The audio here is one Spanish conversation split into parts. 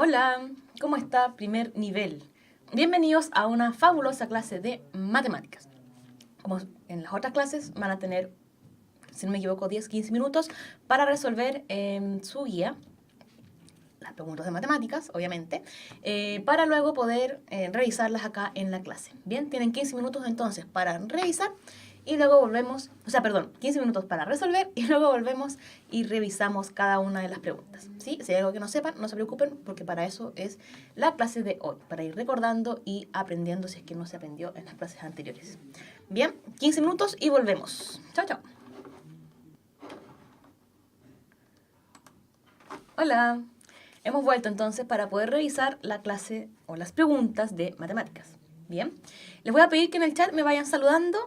Hola, ¿cómo está primer nivel? Bienvenidos a una fabulosa clase de matemáticas. Como en las otras clases van a tener, si no me equivoco, 10-15 minutos para resolver su guía, las preguntas de matemáticas, obviamente, para luego poder revisarlas acá en la clase. Bien, tienen 15 minutos entonces para revisar y luego volvemos, 15 minutos para resolver y luego volvemos y revisamos cada una de las preguntas. ¿Sí? Si hay algo que no sepan, no se preocupen porque para eso es la clase de hoy, para ir recordando y aprendiendo si es que no se aprendió en las clases anteriores. Bien, 15 minutos y volvemos. Chao, chao. Hola. Hemos vuelto entonces para poder revisar la clase o las preguntas de matemáticas. Bien, les voy a pedir que en el chat me vayan saludando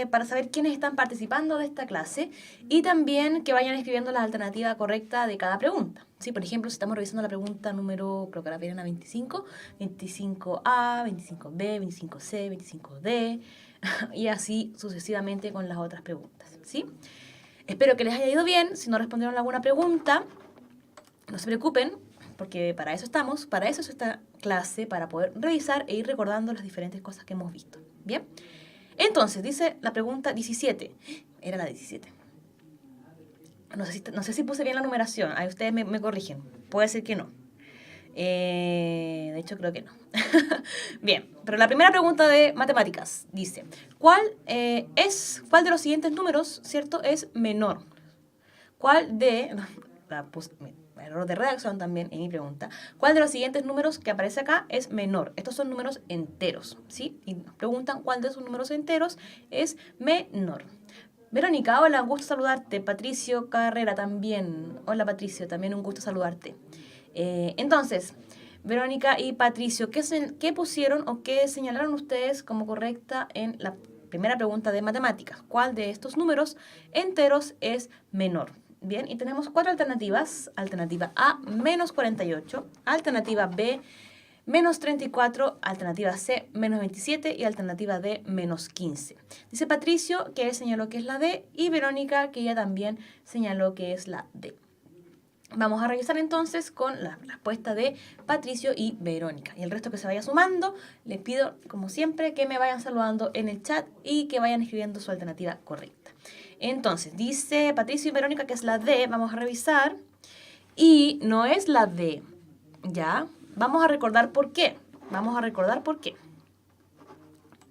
para saber quiénes están participando de esta clase y también que vayan escribiendo la alternativa correcta de cada pregunta. ¿Sí? Por ejemplo, si estamos revisando la pregunta número, creo que ahora vienen a 25, 25A, 25B, 25C, 25D y así sucesivamente con las otras preguntas. ¿Sí? Espero que les haya ido bien. Si no respondieron alguna pregunta, no se preocupen, porque para eso estamos, para eso es esta clase, para poder revisar e ir recordando las diferentes cosas que hemos visto. ¿Bien? Entonces, dice la pregunta 17. Era la 17. No sé si puse bien la numeración. Ahí ustedes me corrigen. Puede ser que no. De hecho, creo que no. Bien, pero la primera pregunta de matemáticas dice, ¿cuál de los siguientes números, cierto, es menor? ¿Cuál de... error de redacción también en mi pregunta. ¿Cuál de los siguientes números que aparece acá es menor? Estos son números enteros, ¿sí? Y nos preguntan cuál de esos números enteros es menor. Verónica, hola, un gusto saludarte. Patricio Carrera también. Hola Patricio, también un gusto saludarte. Entonces, Verónica y Patricio, ¿qué pusieron o qué señalaron ustedes como correcta en la primera pregunta de matemáticas? ¿Cuál de estos números enteros es menor? Bien, y tenemos cuatro alternativas. Alternativa A, menos 48. Alternativa B, menos 34. Alternativa C, menos 27. Y alternativa D, menos 15. Dice Patricio que él señaló que es la D y Verónica que ella también señaló que es la D. Vamos a revisar entonces con la respuesta de Patricio y Verónica. Y el resto que se vaya sumando, les pido, como siempre, que me vayan saludando en el chat y que vayan escribiendo su alternativa correcta. Entonces, dice Patricio y Verónica que es la D. Vamos a revisar. Y no es la D. ¿Ya? Vamos a recordar por qué.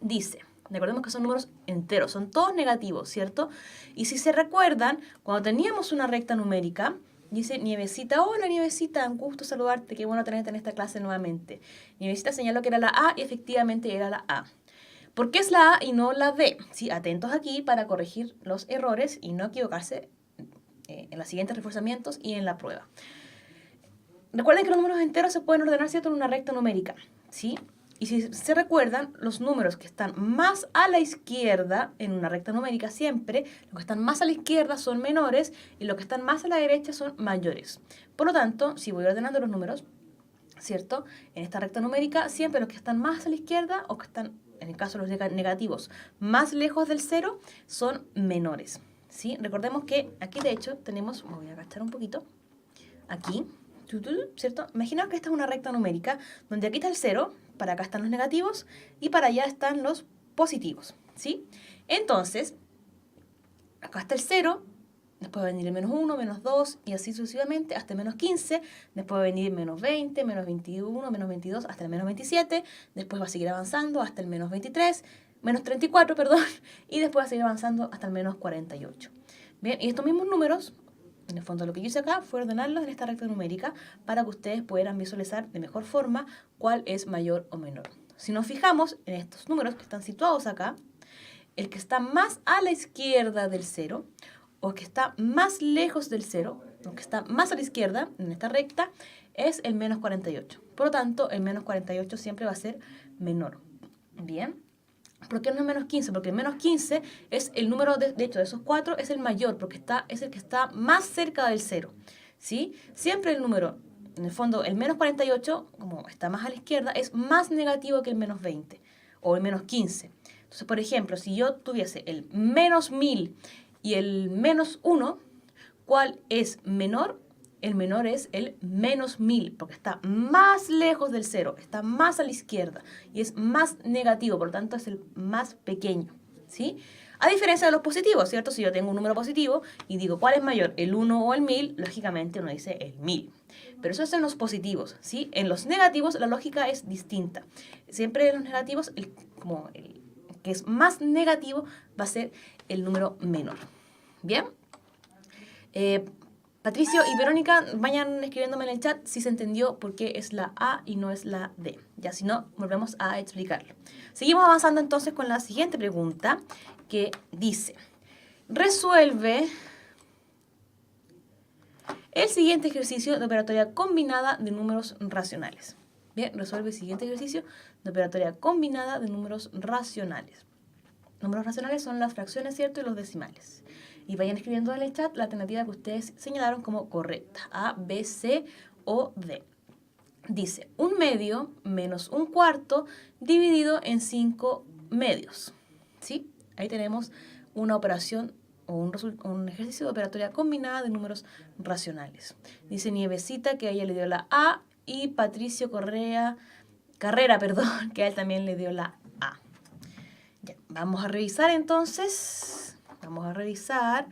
Dice, recordemos que son números enteros, son todos negativos, ¿cierto? Y si se recuerdan, cuando teníamos una recta numérica, dice Nievecita, hola Nievecita, un gusto saludarte, qué bueno tenerte en esta clase nuevamente. Nievecita señaló que era la A y efectivamente era la A. ¿Por qué es la A y no la D? Sí, atentos aquí para corregir los errores y no equivocarse en los siguientes reforzamientos y en la prueba. Recuerden que los números enteros se pueden ordenar, ¿cierto?, en una recta numérica, ¿sí? Y si se recuerdan, los números que están más a la izquierda, en una recta numérica siempre, los que están más a la izquierda son menores y los que están más a la derecha son mayores. Por lo tanto, si voy ordenando los números, ¿cierto?, en esta recta numérica, siempre los que están más a la izquierda o que están, en el caso de los negativos, más lejos del cero, son menores, ¿sí? Recordemos que aquí, de hecho, tenemos, me voy a agachar un poquito, aquí, ¿cierto? Imaginaos que esta es una recta numérica donde aquí está el 0, para acá están los negativos y para allá están los positivos, ¿sí? Entonces, acá está el 0, después va a venir el menos 1, menos 2 y así sucesivamente hasta el menos 15, después va a venir menos 20, menos 21, menos 22 hasta el menos 27, después va a seguir avanzando hasta el menos 23, menos 34, perdón, y después va a seguir avanzando hasta el menos 48. Bien, y estos mismos números, en el fondo lo que yo hice acá fue ordenarlos en esta recta numérica para que ustedes puedan visualizar de mejor forma cuál es mayor o menor. Si nos fijamos en estos números que están situados acá, el que está más a la izquierda del 0 o el que está más lejos del 0, o que está más a la izquierda en esta recta, es el menos 48. Por lo tanto, el menos 48 siempre va a ser menor. Bien. ¿Por qué no es menos 15? Porque el menos 15 es el número, de hecho, de esos cuatro es el mayor, porque es el que está más cerca del 0, ¿sí? Siempre el número, en el fondo, el menos 48, como está más a la izquierda, es más negativo que el menos 20 o el menos 15. Entonces, por ejemplo, si yo tuviese el menos 1000 y el menos 1, ¿cuál es menor? el menor es el menos 1000, porque está más lejos del 0, está más a la izquierda y es más negativo, por lo tanto es el más pequeño, ¿sí? A diferencia de los positivos, ¿cierto? Si yo tengo un número positivo y digo cuál es mayor, el 1 o el 1000, lógicamente uno dice el 1000. Pero eso es en los positivos, ¿sí? En los negativos la lógica es distinta. Siempre en los negativos, el que es más negativo va a ser el número menor. ¿Bien? Patricio y Verónica, vayan escribiéndome en el chat si se entendió por qué es la A y no es la D. Ya, si no, volvemos a explicarlo. Seguimos avanzando entonces con la siguiente pregunta, que dice: resuelve el siguiente ejercicio de operatoria combinada de números racionales. Bien, resuelve el siguiente ejercicio de operatoria combinada de números racionales. Números racionales son las fracciones, ¿cierto? Y los decimales. Y vayan escribiendo en el chat la alternativa que ustedes señalaron como correcta. A, B, C o D. Dice, 1 medio menos 1 cuarto dividido en 5 medios. ¿Sí? Ahí tenemos una operación o un ejercicio de operatoria combinada de números racionales. Dice Nievecita que a ella le dio la A y Patricio Carrera, que a él también le dio la A. Ya, vamos a revisar entonces. Vamos a revisar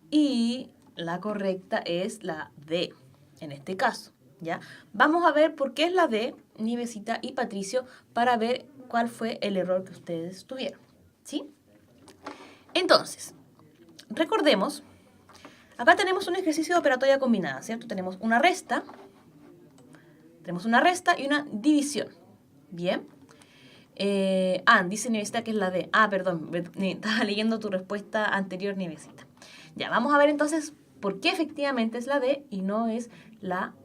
y la correcta es la D en este caso. ¿Ya? Vamos a ver por qué es la D, Nievecita y Patricio, para ver cuál fue el error que ustedes tuvieron. ¿Sí? Entonces, recordemos, acá tenemos un ejercicio de operatoria combinada, ¿cierto? Tenemos una resta y una división. Bien. Dice Nievecita que es la D. Perdón, estaba leyendo tu respuesta anterior, Nievecita. Ya, vamos a ver entonces por qué efectivamente es la D y no es la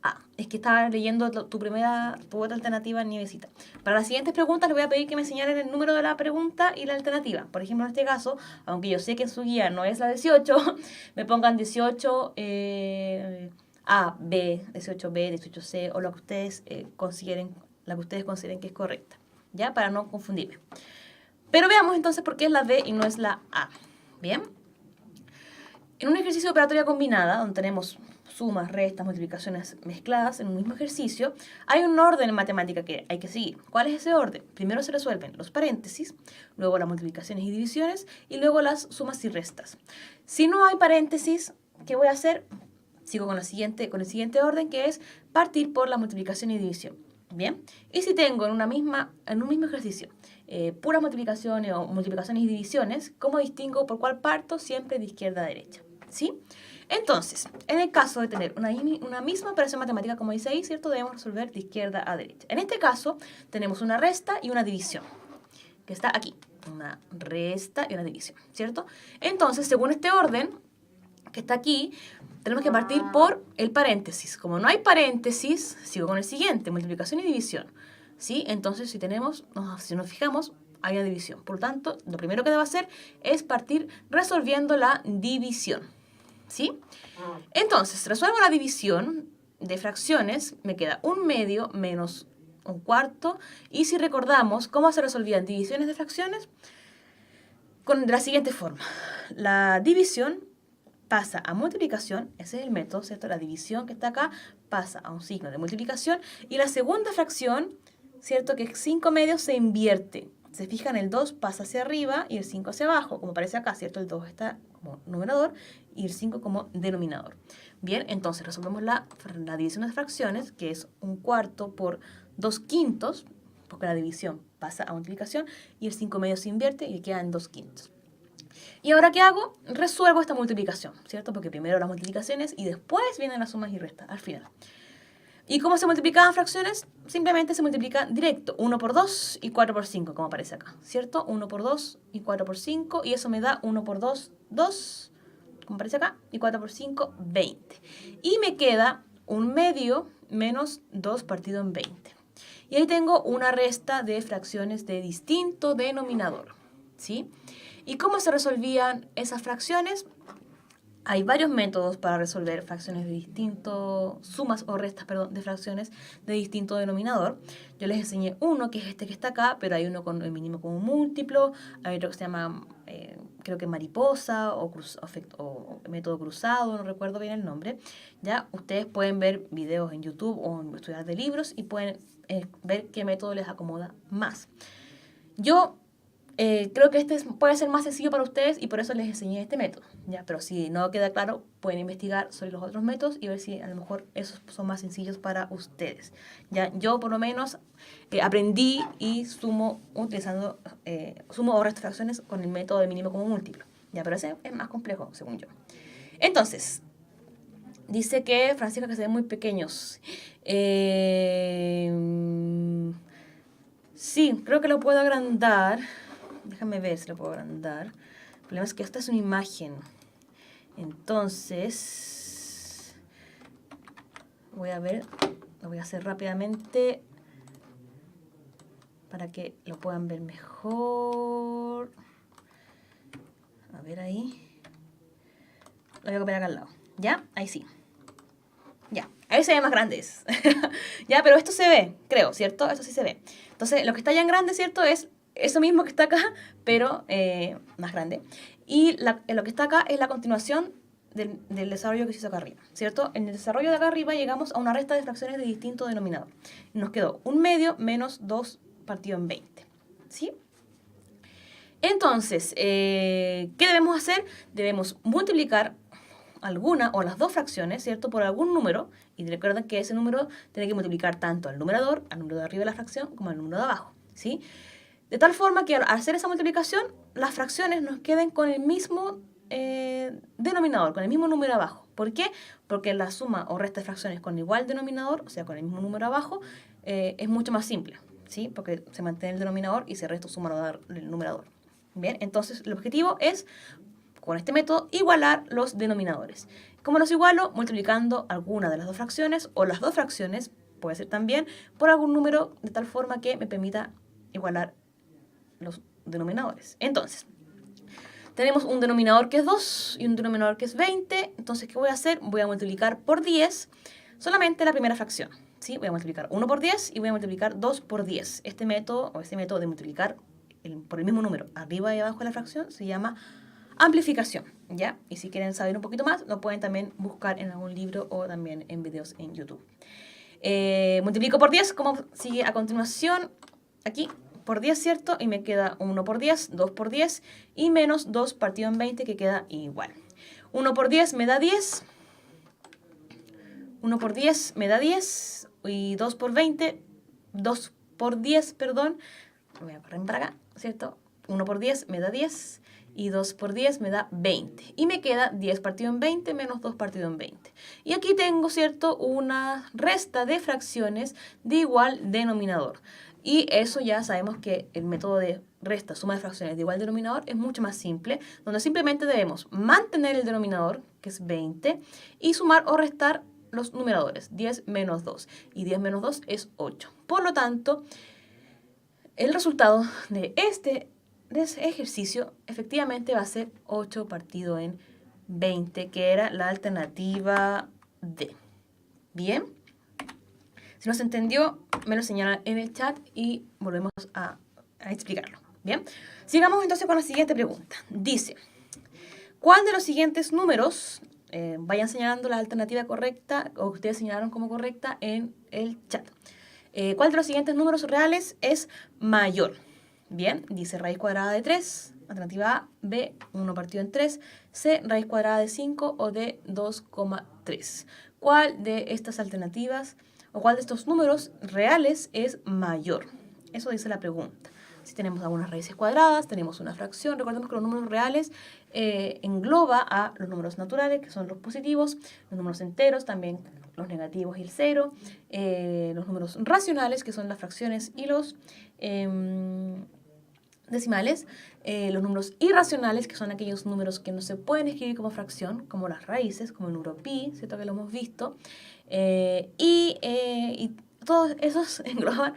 A. Es que estaba leyendo tu otra alternativa, Nievecita. Para las siguientes preguntas les voy a pedir que me señalen el número de la pregunta y la alternativa. Por ejemplo, en este caso, aunque yo sé que en su guía no es la 18, me pongan 18 A, B, 18B, 18C o lo que ustedes consideren que es correcta, ¿ya? Para no confundirme. Pero veamos entonces por qué es la D y no es la A. Bien. En un ejercicio de operatoria combinada, donde tenemos sumas, restas, multiplicaciones mezcladas en un mismo ejercicio, hay un orden en matemática que hay que seguir. ¿Cuál es ese orden? Primero se resuelven los paréntesis, luego las multiplicaciones y divisiones, y luego las sumas y restas. Si no hay paréntesis, ¿qué voy a hacer? Sigo con el siguiente orden, que es partir por la multiplicación y división. Bien, y si tengo en un mismo ejercicio puras multiplicaciones o multiplicaciones y divisiones, ¿cómo distingo por cuál parto? Siempre de izquierda a derecha, ¿sí? Entonces, en el caso de tener una misma operación matemática, como dice ahí, ¿cierto? Debemos resolver de izquierda a derecha. En este caso, tenemos una resta y una división, que está aquí. Una resta y una división, ¿cierto? Entonces, según este orden que está aquí, tenemos que partir por el paréntesis. Como no hay paréntesis, sigo con el siguiente, multiplicación y división. ¿Sí? Entonces, si nos fijamos, hay una división. Por lo tanto, lo primero que debo hacer es partir resolviendo la división. ¿Sí? Entonces, resuelvo la división de fracciones, me queda 1 medio menos 1 cuarto. Y si recordamos cómo se resolvían divisiones de fracciones, de la siguiente forma. La división pasa a multiplicación, ese es el método, ¿cierto? La división que está acá pasa a un signo de multiplicación y la segunda fracción, ¿cierto? Que 5 medios se invierte. Se fijan, el 2 pasa hacia arriba y el 5 hacia abajo, como aparece acá, ¿cierto? El 2 está como numerador y el 5 como denominador. Bien, entonces resolvemos la división de fracciones, que es 1 cuarto por 2 quintos, porque la división pasa a multiplicación y el 5 medios se invierte y queda en 2 quintos. ¿Y ahora qué hago? Resuelvo esta multiplicación, ¿cierto? Porque primero las multiplicaciones y después vienen las sumas y restas al final. ¿Y cómo se multiplicaban fracciones? Simplemente se multiplica directo, 1 por 2 y 4 por 5, como aparece acá, ¿cierto? 1 por 2 y 4 por 5, y eso me da 1 por 2, 2, como aparece acá, y 4 por 5, 20. Y me queda 1 medio menos 2 partido en 20. Y ahí tengo una resta de fracciones de distinto denominador, ¿sí? ¿Y cómo se resolvían esas fracciones? Hay varios métodos para resolver fracciones de distinto, sumas o restas, perdón, de fracciones de distinto denominador. Yo les enseñé uno, que es este que está acá, pero hay uno con el mínimo como múltiplo, hay otro que se llama, creo que mariposa o método cruzado, no recuerdo bien el nombre. Ya, ustedes pueden ver videos en YouTube o estudiar de libros y pueden ver qué método les acomoda más. Yo creo que puede ser más sencillo para ustedes y por eso les enseñé este método, ¿ya? Pero si no queda claro, pueden investigar sobre los otros métodos y ver si a lo mejor esos son más sencillos para ustedes, ¿ya? Yo por lo menos aprendí y sumo o resto fracciones con el método de mínimo como múltiplo, ¿ya? Pero ese es más complejo, según yo. Entonces, dice que Francisco, que se ven muy pequeños. Sí, creo que lo puedo agrandar. Déjame ver si lo puedo agrandar. El problema es que esta es una imagen. Entonces, voy a ver, lo voy a hacer rápidamente para que lo puedan ver mejor. A ver ahí. Lo voy a copiar acá al lado. ¿Ya? Ahí sí. Ya, ahí se ve más grandes. Ya, pero esto se ve, creo, ¿cierto? Esto sí se ve. Entonces, lo que está ya en grande, ¿cierto? Es eso mismo que está acá, pero más grande. Y lo que está acá es la continuación del desarrollo que se hizo acá arriba, ¿cierto? En el desarrollo de acá arriba llegamos a una resta de fracciones de distinto denominador. Nos quedó 1/2 menos 2 partido en 20, ¿sí? Entonces, ¿qué debemos hacer? Debemos multiplicar alguna o las dos fracciones, ¿cierto? Por algún número, y recuerden que ese número tiene que multiplicar tanto al numerador, al número de arriba de la fracción, como al número de abajo, ¿sí? De tal forma que al hacer esa multiplicación, las fracciones nos queden con el mismo denominador, con el mismo número abajo. ¿Por qué? Porque la suma o resta de fracciones con igual denominador, o sea, con el mismo número abajo, es mucho más simple, ¿sí? Porque se mantiene el denominador y se resta suma el numerador. Bien, entonces el objetivo es, con este método, igualar los denominadores. ¿Cómo los igualo? Multiplicando alguna de las dos fracciones o las dos fracciones, puede ser también, por algún número de tal forma que me permita igualar los denominadores. Entonces, tenemos un denominador que es 2 y un denominador que es 20. Entonces, ¿qué voy a hacer? Voy a multiplicar por 10 solamente la primera fracción, ¿sí? Voy a multiplicar 1 por 10 y voy a multiplicar 2 por 10. Este método de multiplicar por el mismo número arriba y abajo de la fracción se llama amplificación, ¿ya? Y si quieren saber un poquito más, lo pueden también buscar en algún libro o también en videos en YouTube. Multiplico por 10, como sigue a continuación, aquí, por 10, ¿cierto? Y me queda 1 por 10, 2 por 10 y menos 2 partido en 20, que queda igual. 1 por 10 me da 10, 1 por 10 me da 10 y 2 por 20, 2 por 10, perdón, voy a correr para acá, ¿cierto? 1 por 10 me da 10 y 2 por 10 me da 20. Y me queda 10 partido en 20 menos 2 partido en 20. Y aquí tengo, ¿cierto?, una resta de fracciones de igual denominador. Y eso ya sabemos que el método de resta, suma de fracciones de igual denominador es mucho más simple, donde simplemente debemos mantener el denominador, que es 20, y sumar o restar los numeradores, 10 menos 2. Y 10 menos 2 es 8. Por lo tanto, el resultado de ese ejercicio efectivamente va a ser 8 partido en 20, que era la alternativa D. Bien. Si no se entendió, me lo señalan en el chat y volvemos a explicarlo. Bien. Sigamos entonces con la siguiente pregunta. Dice, ¿cuál de los siguientes números, vayan señalando la alternativa correcta o ustedes señalaron como correcta en el chat? ¿Cuál de los siguientes números reales es mayor? Bien, dice raíz cuadrada de 3, alternativa A, B, 1 partido en 3, C, raíz cuadrada de 5 o D, 2,3. ¿Cuál de estas alternativas o cuál de estos números reales es mayor? Eso dice la pregunta. Si tenemos algunas raíces cuadradas, tenemos una fracción. Recordemos que los números reales engloba a los números naturales, que son los positivos, los números enteros, también los negativos y el cero, los números racionales, que son las fracciones y los decimales, los números irracionales, que son aquellos números que no se pueden escribir como fracción, como las raíces, como el número pi, ¿cierto? Que lo hemos visto, y todos esos engloban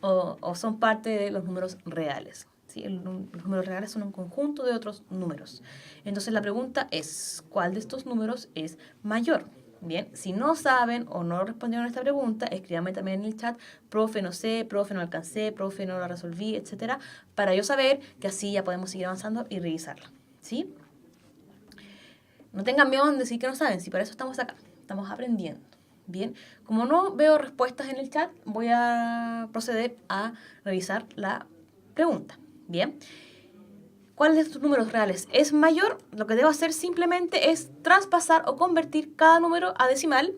o son parte de los números reales. ¿sí? Los números reales son un conjunto de otros números. Entonces la pregunta es, ¿cuál de estos números es mayor? Bien, si no saben o no respondieron a esta pregunta, escríbanme también en el chat, profe, no sé, profe, no alcancé, profe, no la resolví, etcétera, para yo saber que así ya podemos seguir avanzando y revisarla, ¿sí? No tengan miedo en decir que no saben, si para eso estamos acá, estamos aprendiendo. Bien, como no veo respuestas en el chat, voy a proceder a revisar la pregunta. Bien, ¿cuál de estos números reales es mayor? Lo que debo hacer simplemente es traspasar o convertir cada número a decimal,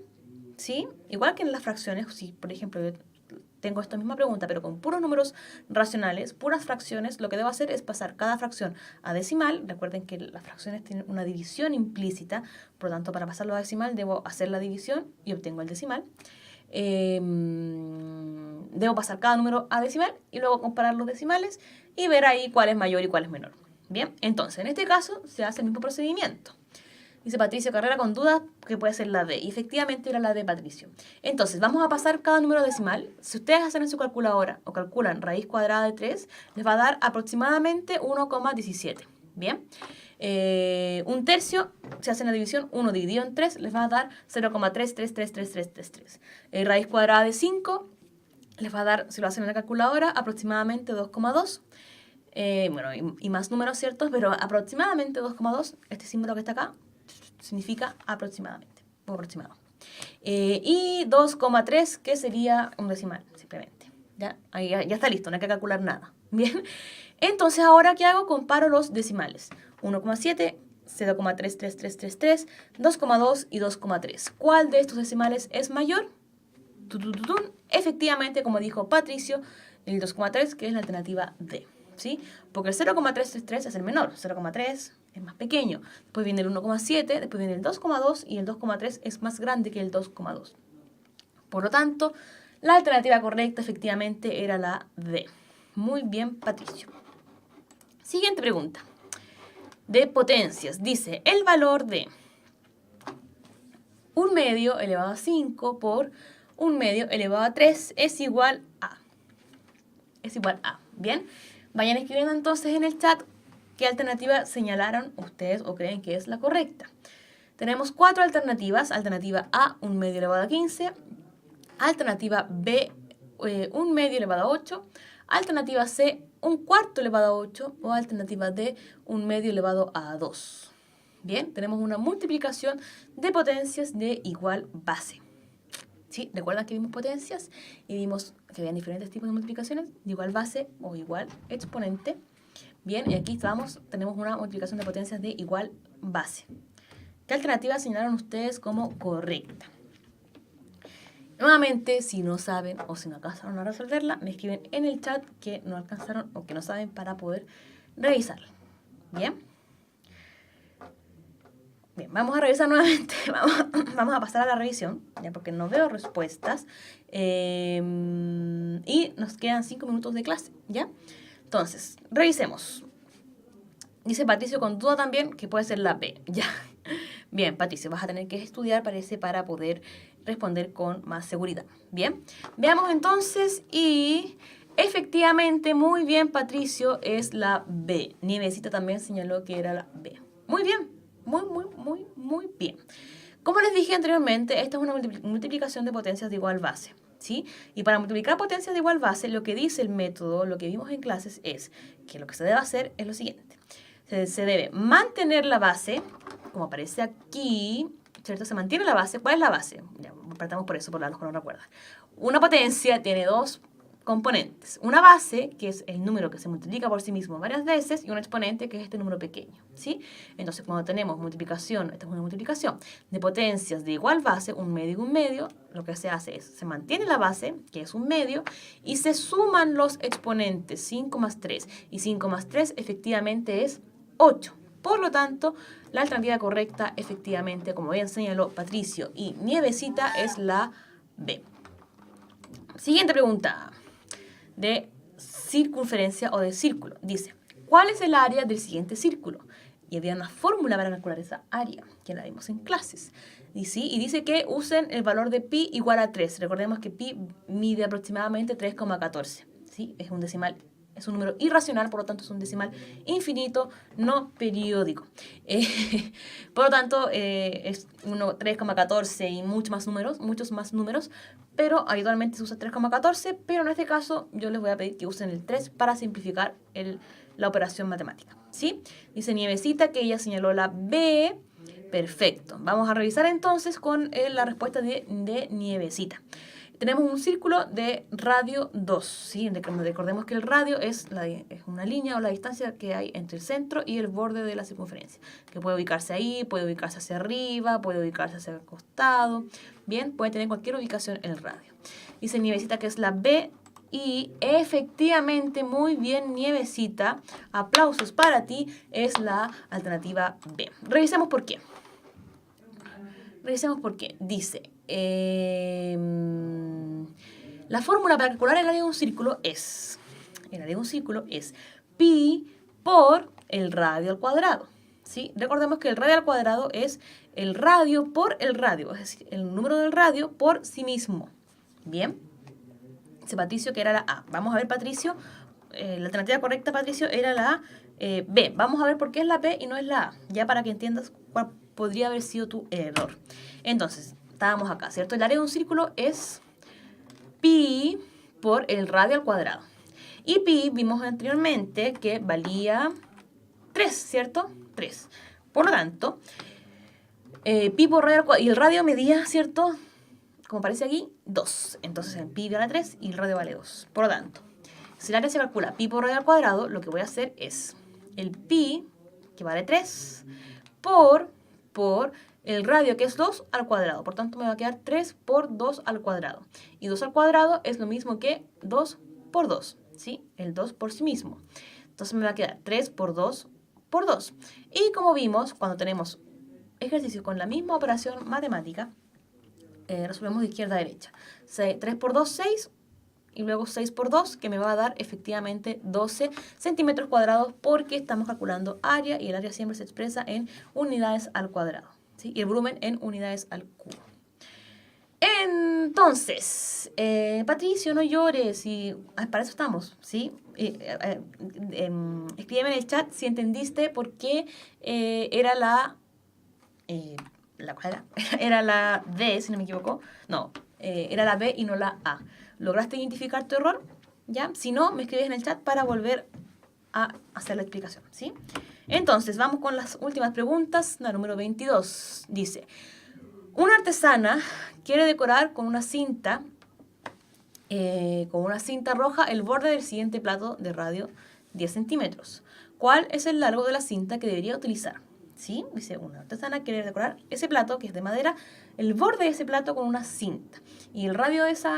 ¿sí? Igual que en las fracciones, si por ejemplo yo tengo esta misma pregunta, pero con puros números racionales, puras fracciones, lo que debo hacer es pasar cada fracción a decimal. Recuerden que las fracciones tienen una división implícita, por lo tanto, para pasarlo a decimal debo hacer la división y obtengo el decimal. Debo pasar cada número a decimal y luego comparar los decimales y ver ahí cuál es mayor y cuál es menor. Bien, entonces en este caso se hace el mismo procedimiento. Dice Patricio Carrera con dudas que puede ser la D. Y efectivamente era la de Patricio. Entonces, vamos a pasar cada número decimal. Si ustedes hacen en su calculadora o calculan raíz cuadrada de 3, les va a dar aproximadamente 1,17. Bien. Un tercio, si hacen la división, 1 dividido en 3, les va a dar 0,333333. Raíz cuadrada de 5, les va a dar, si lo hacen en la calculadora, aproximadamente 2,2. Bueno, y más números ciertos, pero aproximadamente 2,2. Este símbolo que está acá significa aproximadamente, o aproximado. Y 2,3, que sería un decimal, simplemente. ¿Ya? Ahí ya está listo, no hay que calcular nada. Bien, entonces ahora ¿qué hago? Comparo los decimales. 1,7, 0,33333, 2,2 y 2,3. ¿Cuál de estos decimales es mayor? Efectivamente, como dijo Patricio, el 2,3, que es la alternativa D. ¿Sí? Porque el 0,333 es el menor, 0,3 es más pequeño, después viene el 1,7, después viene el 2,2 y el 2,3 es más grande que el 2,2. Por lo tanto, la alternativa correcta efectivamente era la D. Muy bien, Patricio. Siguiente pregunta. De potencias. Dice, el valor de 1 medio elevado a 5 por 1 medio elevado a 3 es igual a. Es igual a. Bien. Vayan escribiendo entonces en el chat qué alternativa señalaron ustedes o creen que es la correcta. Tenemos 4 alternativas. Alternativa A, 1 medio elevado a 15. Alternativa B, 1 medio elevado a 8. Alternativa C, 1 cuarto elevado a 8. O alternativa D, 1 medio elevado a 2. Bien, tenemos una multiplicación de potencias de igual base. ¿Sí? ¿Recuerdan que vimos potencias y vimos que habían diferentes tipos de multiplicaciones de igual base o igual exponente? Bien, y aquí tenemos una multiplicación de potencias de igual base. ¿Qué alternativa señalaron ustedes como correcta? Nuevamente, si no saben o si no alcanzaron a resolverla, me escriben en el chat que no alcanzaron o que no saben para poder revisarla. Bien. Bien, vamos a revisar nuevamente, vamos a pasar a la revisión, ya porque no veo respuestas, y nos quedan 5 minutos de clase, ¿ya? Entonces, revisemos. Dice Patricio con duda también que puede ser la B, ¿ya? Bien, Patricio, vas a tener que estudiar, parece, para poder responder con más seguridad, ¿bien? Veamos entonces y efectivamente, muy bien, Patricio, es la B. Nievecita también señaló que era la B. Muy bien. Muy bien. Como les dije anteriormente, esta es una multiplicación de potencias de igual base, ¿sí? Y para multiplicar potencias de igual base, lo que dice el método, lo que vimos en clases, es que lo que se debe hacer es lo siguiente. Se debe mantener la base, como aparece aquí, ¿cierto? Se mantiene la base. ¿Cuál es la base? Ya, partamos por eso, por los que no recuerdan. Una potencia tiene dos componentes. Una base, que es el número que se multiplica por sí mismo varias veces, y un exponente, que es este número pequeño, ¿sí? Entonces, cuando tenemos multiplicación, esta es una multiplicación de potencias de igual base, 1 medio y 1 medio, lo que se hace es, se mantiene la base, que es 1 medio, y se suman los exponentes, 5 más 3, y 5 más 3 efectivamente es 8. Por lo tanto, la alternativa correcta, efectivamente, como bien señaló Patricio y Nievecita, es la B. Siguiente pregunta. De circunferencia o de círculo. Dice, ¿cuál es el área del siguiente círculo? Y había una fórmula para calcular esa área, que la vimos en clases. Y dice que usen el valor de pi igual a 3. Recordemos que pi mide aproximadamente 3,14. ¿Sí? Es un decimal es un número irracional, por lo tanto es un decimal infinito, no periódico. Por lo tanto, es 3,14 y muchos más números, pero habitualmente se usa 3,14, pero en este caso yo les voy a pedir que usen el 3 para simplificar la operación matemática, ¿sí? Dice Nievecita que ella señaló la B. Perfecto. Vamos a revisar entonces con la respuesta de Nievecita. Tenemos un círculo de radio 2, ¿sí? Recordemos que el radio es una línea o la distancia que hay entre el centro y el borde de la circunferencia, que puede ubicarse ahí, puede ubicarse hacia arriba, puede ubicarse hacia el costado, bien, puede tener cualquier ubicación en el radio. Dice Nievecita que es la B y efectivamente, muy bien Nievecita, aplausos para ti, es la alternativa B. Revisemos por qué. Dice, la fórmula para calcular el área de un círculo es pi por el radio al cuadrado, ¿sí? Recordemos que el radio al cuadrado es el radio por el radio, es decir, el número del radio por sí mismo. Bien, dice Patricio que era la A. Vamos a ver, Patricio, la alternativa correcta, Patricio, era la B. Vamos a ver por qué es la B y no es la A, ya para que entiendas cuál podría haber sido tu error. Entonces, estábamos acá, ¿cierto? El área de un círculo es pi por el radio al cuadrado. Y pi vimos anteriormente que valía 3, ¿cierto? 3. Por lo tanto, pi por radio al cuadrado, y el radio medía, ¿cierto? Como aparece aquí, 2. Entonces el pi vale 3 y el radio vale 2. Por lo tanto, si el área se calcula pi por radio al cuadrado, lo que voy a hacer es el pi, que vale 3, por el radio, que es 2 al cuadrado. Por tanto, me va a quedar 3 por 2 al cuadrado. Y 2 al cuadrado es lo mismo que 2 por 2, ¿sí? El 2 por sí mismo. Entonces me va a quedar 3 por 2 por 2. Y como vimos, cuando tenemos ejercicios con la misma operación matemática, resolvemos de izquierda a derecha. 3 por 2, 6. Y luego 6 por 2, que me va a dar efectivamente 12 centímetros cuadrados, porque estamos calculando área y el área siempre se expresa en unidades al cuadrado, ¿sí? Y el volumen en unidades al cubo. Entonces, Patricio, no llores, y para eso estamos, ¿sí? Escríbeme en el chat si entendiste por qué era era la D, si no me equivoco. No, era la B y no la A. ¿Lograste identificar tu error? ¿Ya? Si no, me escribes en el chat para volver a hacer la explicación, ¿sí? Entonces, vamos con las últimas preguntas. La número 22 dice: una artesana quiere decorar con una cinta roja el borde del siguiente plato de radio 10 centímetros. ¿Cuál es el largo de la cinta que debería utilizar? ¿Sí? Dice, una artesana quiere decorar ese plato, que es de madera, el borde de ese plato con una cinta. Y el radio de ese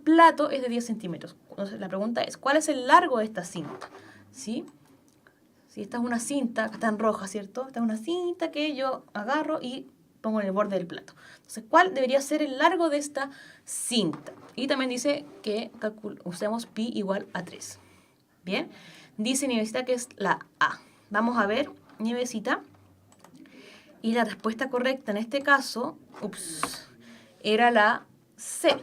plato es de 10 centímetros. Entonces, la pregunta es, ¿cuál es el largo de esta cinta? ¿Sí? Si esta es una cinta, está en roja, ¿cierto? Esta es una cinta que yo agarro y pongo en el borde del plato. Entonces, ¿cuál debería ser el largo de esta cinta? Y también dice que usemos pi igual a 3. Bien. Dice Nievecita que es la A. Vamos a ver, Nievecita. Y la respuesta correcta en este caso, era la C,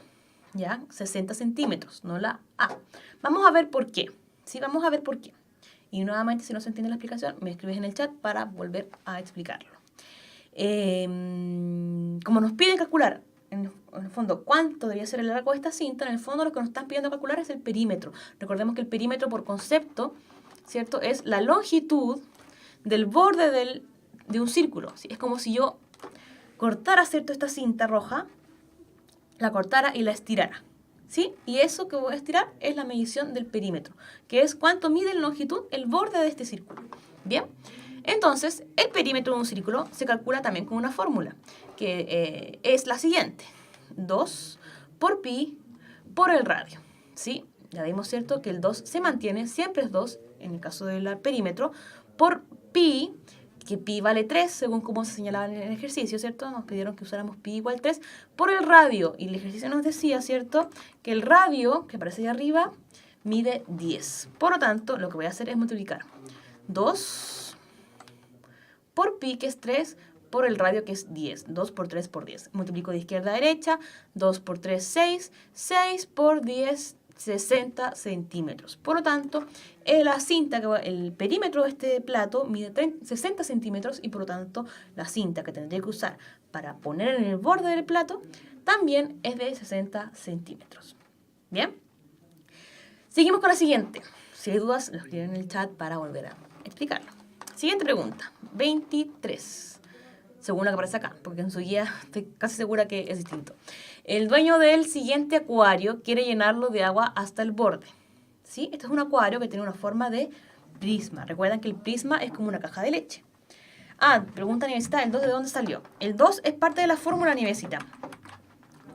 ¿ya? 60 centímetros, no la A. Vamos a ver por qué, ¿sí? Vamos a ver por qué. Y nuevamente, si no se entiende la explicación, me escribes en el chat para volver a explicarlo. Como nos piden calcular, en el fondo, cuánto debería ser el largo de esta cinta, en el fondo lo que nos están pidiendo calcular es el perímetro. Recordemos que el perímetro, por concepto, ¿cierto?, es la longitud del borde de un círculo, ¿sí? Es como si yo cortara, ¿cierto?, esta cinta roja, la cortara y la estirara, ¿sí? Y eso que voy a estirar es la medición del perímetro, que es cuánto mide en longitud el borde de este círculo. Bien, entonces el perímetro de un círculo se calcula también con una fórmula, que es la siguiente: 2 por pi por el radio, ¿sí? Ya vimos, ¿cierto?, que el 2 se mantiene, siempre es 2, en el caso del perímetro, por pi, que pi vale 3, según como se señalaba en el ejercicio, ¿cierto? Nos pidieron que usáramos pi igual 3 por el radio. Y el ejercicio nos decía, ¿cierto?, que el radio, que aparece ahí arriba, mide 10. Por lo tanto, lo que voy a hacer es multiplicar 2 por pi, que es 3, por el radio, que es 10. 2 por 3 por 10. Multiplico de izquierda a derecha. 2 por 3, 6. 6 por 10, 60 centímetros. Por lo tanto, la cinta, el perímetro de este plato mide 60 centímetros y por lo tanto la cinta que tendría que usar para poner en el borde del plato también es de 60 centímetros. ¿Bien? Seguimos con la siguiente. Si hay dudas, los escriben en el chat para volver a explicarlo. Siguiente pregunta, 23. Según lo que aparece acá, porque en su guía estoy casi segura que es distinto. El dueño del siguiente acuario quiere llenarlo de agua hasta el borde. ¿Sí? Este es un acuario que tiene una forma de prisma. Recuerden que el prisma es como una caja de leche. Pregunta Nievecita, ¿el 2 de dónde salió? El 2 es parte de la fórmula Nievecita.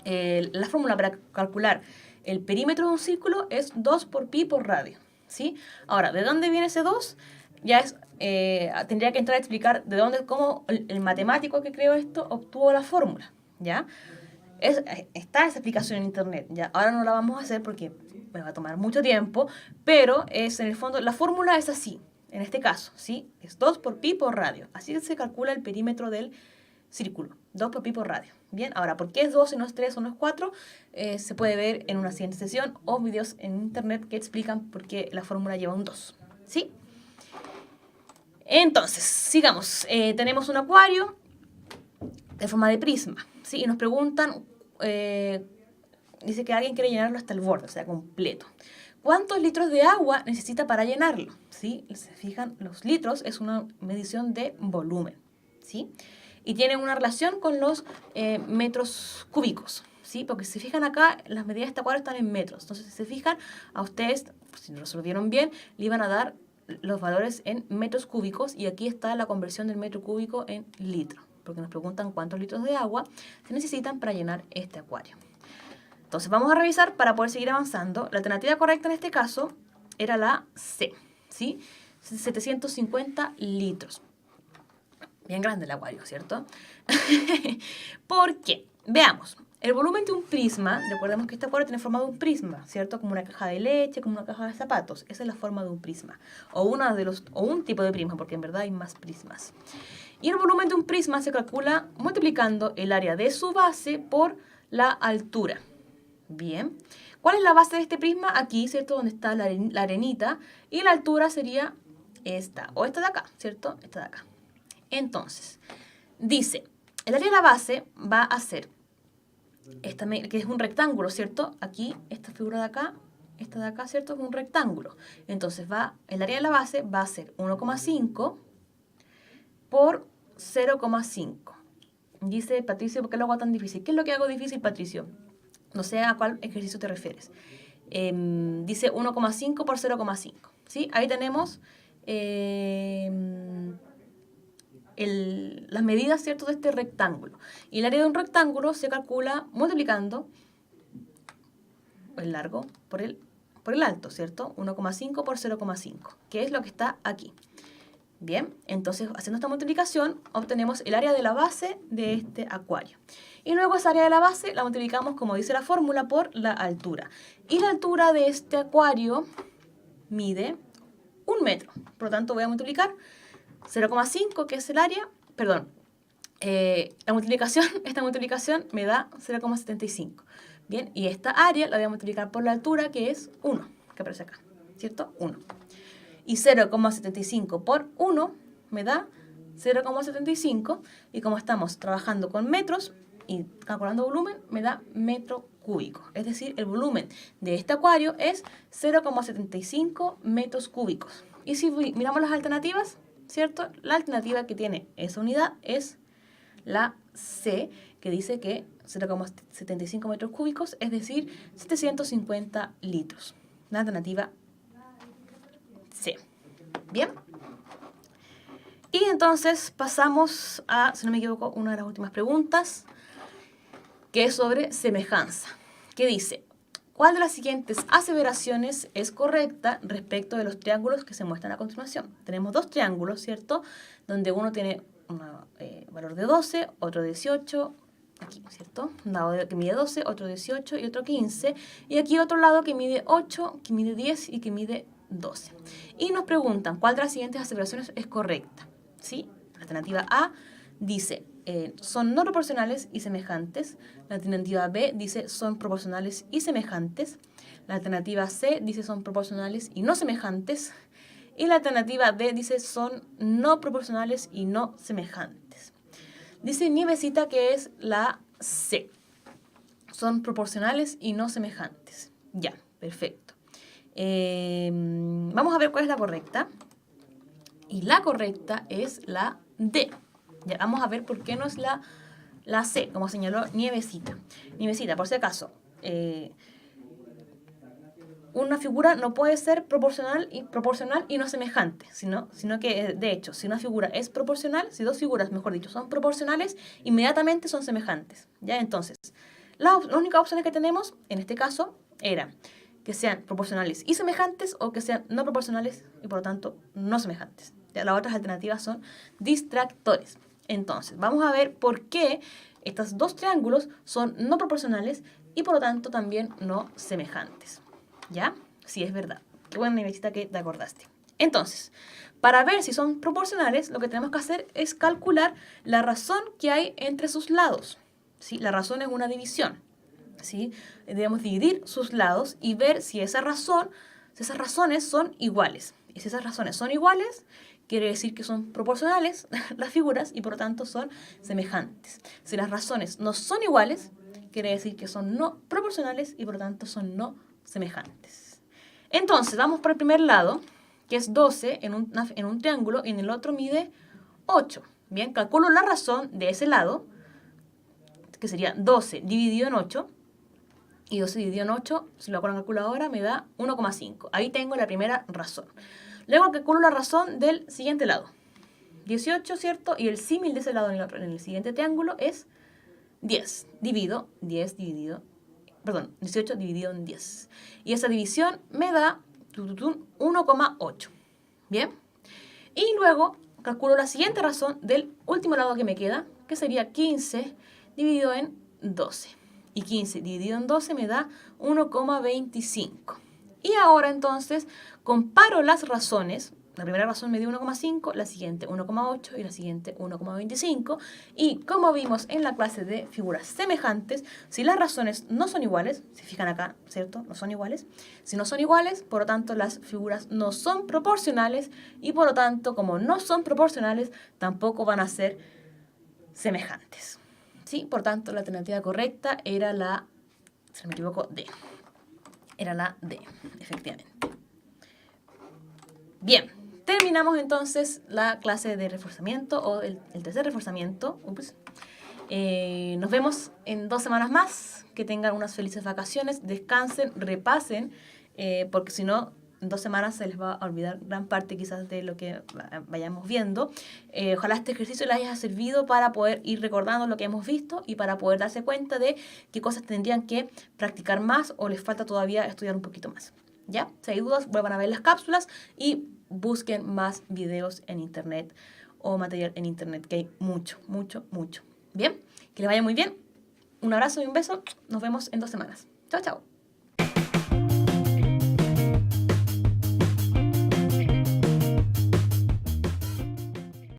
La fórmula para calcular el perímetro de un círculo es 2 por pi por radio. ¿Sí? Ahora, ¿de dónde viene ese 2? Ya es, tendría que entrar a explicar de dónde, cómo el matemático que creó esto obtuvo la fórmula, ¿ya? Está esa explicación en internet, ¿ya? Ahora no la vamos a hacer porque me va a tomar mucho tiempo, pero es en el fondo, la fórmula es así, en este caso, ¿sí? Es 2 por pi por radio, así se calcula el perímetro del círculo, 2 por pi por radio. Bien, ahora, ¿por qué es 2 y no es 3 o no es 4? Se puede ver en una siguiente sesión o videos en internet que explican por qué la fórmula lleva un 2, ¿sí? Entonces, sigamos. Tenemos un acuario de forma de prisma, ¿sí? Y nos preguntan, dice que alguien quiere llenarlo hasta el borde, o sea, completo. ¿Cuántos litros de agua necesita para llenarlo? ¿Sí? Se fijan, los litros es una medición de volumen, ¿sí? Y tiene una relación con los metros cúbicos, ¿sí? Porque si se fijan acá, las medidas de este acuario están en metros. Entonces, si se fijan, a ustedes, si lo resolvieron bien, le iban a dar los valores en metros cúbicos y aquí está la conversión del metro cúbico en litro, porque nos preguntan cuántos litros de agua se necesitan para llenar este acuario. Entonces vamos a revisar para poder seguir avanzando. La alternativa correcta en este caso era la C, ¿sí? 750 litros. Bien grande el acuario, ¿cierto? ¿Por qué? Veamos. El volumen de un prisma, recordemos que este acuario tiene forma de un prisma, ¿cierto? Como una caja de leche, como una caja de zapatos. Esa es la forma de un prisma. O un tipo de prisma, porque en verdad hay más prismas. Y el volumen de un prisma se calcula multiplicando el área de su base por la altura. Bien. ¿Cuál es la base de este prisma? Aquí, ¿cierto? Donde está la arenita. Y la altura sería esta, o esta de acá, ¿cierto? Esta de acá. Entonces, dice, el área de la base va a ser esta, que es un rectángulo, ¿cierto? Aquí, esta figura de acá, esta de acá, ¿cierto? Es un rectángulo. Entonces, el área de la base va a ser 1,5 por 0,5. Dice Patricio, ¿por qué lo hago tan difícil? ¿Qué es lo que hago difícil, Patricio? No sé a cuál ejercicio te refieres. Dice 1,5 por 0,5. ¿Sí? Ahí tenemos las medidas, ¿cierto?, de este rectángulo. Y el área de un rectángulo se calcula multiplicando el largo por el alto, ¿cierto? 1,5 por 0,5, que es lo que está aquí. Bien, entonces haciendo esta multiplicación obtenemos el área de la base de este acuario. Y luego esa área de la base la multiplicamos, como dice la fórmula, por la altura. Y la altura de este acuario mide 1 metro. Por lo tanto voy a multiplicar 0,5, que es el área, perdón, esta multiplicación me da 0,75. Bien, y esta área la voy a multiplicar por la altura, que es 1, que aparece acá, ¿cierto? 1. Y 0,75 por 1 me da 0,75. Y como estamos trabajando con metros y calculando volumen, me da metro cúbico. Es decir, el volumen de este acuario es 0,75 metros cúbicos. Y si miramos las alternativas, ¿cierto? La alternativa que tiene esa unidad es la C, que dice que 0,75 metros cúbicos, es decir, 750 litros. La alternativa C. Bien. Y entonces pasamos a, si no me equivoco, una de las últimas preguntas, que es sobre semejanza, que dice, ¿cuál de las siguientes aseveraciones es correcta respecto de los triángulos que se muestran a continuación? Tenemos dos triángulos, ¿cierto? Donde uno tiene un valor de 12, otro 18, aquí, ¿cierto? Un lado que mide 12, otro 18 y otro 15. Y aquí otro lado que mide 8, que mide 10 y que mide 12. Y nos preguntan, ¿cuál de las siguientes aseveraciones es correcta? ¿Sí? La alternativa A dice, son no proporcionales y semejantes. La alternativa B dice, son proporcionales y semejantes. La alternativa C dice son proporcionales y no semejantes. Y la alternativa D dice son no proporcionales y no semejantes. Dice Nievecita que es la C. Son proporcionales y no semejantes. Ya, perfecto. Vamos a ver cuál es la correcta. Y la correcta es la D. Ya, vamos a ver por qué no es la C, como señaló Nievecita. Nievecita, por si acaso, una figura no puede ser proporcional y no semejante, sino que, de hecho, si una figura es proporcional, si dos figuras, mejor dicho, son proporcionales, inmediatamente son semejantes. ¿Ya? Entonces, las únicas opciones que tenemos, en este caso, era que sean proporcionales y semejantes o que sean no proporcionales y, por lo tanto, no semejantes. ¿Ya? Las otras alternativas son distractores. Entonces, vamos a ver por qué estos dos triángulos son no proporcionales y, por lo tanto, también no semejantes. ¿Ya? Sí, es verdad. Qué buena, Nievecita, que te acordaste. Entonces, para ver si son proporcionales, lo que tenemos que hacer es calcular la razón que hay entre sus lados. ¿Sí? La razón es una división. ¿Sí? Debemos dividir sus lados y ver si esas razones son iguales. Y si esas razones son iguales, quiere decir que son proporcionales las figuras y por lo tanto son semejantes. Si las razones no son iguales, quiere decir que son no proporcionales y por lo tanto son no semejantes. Entonces, vamos por el primer lado, que es 12 en un triángulo y en el otro mide 8. Bien, calculo la razón de ese lado, que sería 12 dividido en 8. Y 12 dividido en 8, si lo hago en la calculadora, me da 1,5. Ahí tengo la primera razón. Luego calculo la razón del siguiente lado. 18, ¿cierto? Y el símil de ese lado en el siguiente triángulo es 10. Divido 18 dividido en 10. Y esa división me da 1,8. ¿Bien? Y luego calculo la siguiente razón del último lado que me queda, que sería 15 dividido en 12. Y 15 dividido en 12 me da 1,25. Y ahora entonces comparo las razones. La primera razón me dio 1,5, la siguiente 1,8 y la siguiente 1,25. Y como vimos en la clase de figuras semejantes, si las razones no son iguales, se fijan acá, ¿cierto? No son iguales. Si no son iguales, por lo tanto las figuras no son proporcionales y por lo tanto, como no son proporcionales, tampoco van a ser semejantes. ¿Sí? Por tanto, la alternativa correcta era la, si no me equivoco, D. Era la D, efectivamente. Bien, terminamos entonces la clase de reforzamiento o el tercer reforzamiento. Nos vemos en 2 semanas más. Que tengan unas felices vacaciones, descansen, repasen, porque si no, en 2 semanas se les va a olvidar gran parte quizás de lo que vayamos viendo. Ojalá este ejercicio les haya servido para poder ir recordando lo que hemos visto y para poder darse cuenta de qué cosas tendrían que practicar más o les falta todavía estudiar un poquito más. ¿Ya? Si hay dudas, vuelvan a ver las cápsulas y busquen más videos en internet o material en internet, que hay mucho. Bien, que les vaya muy bien. Un abrazo y un beso. Nos vemos en 2 semanas. Chao, chao.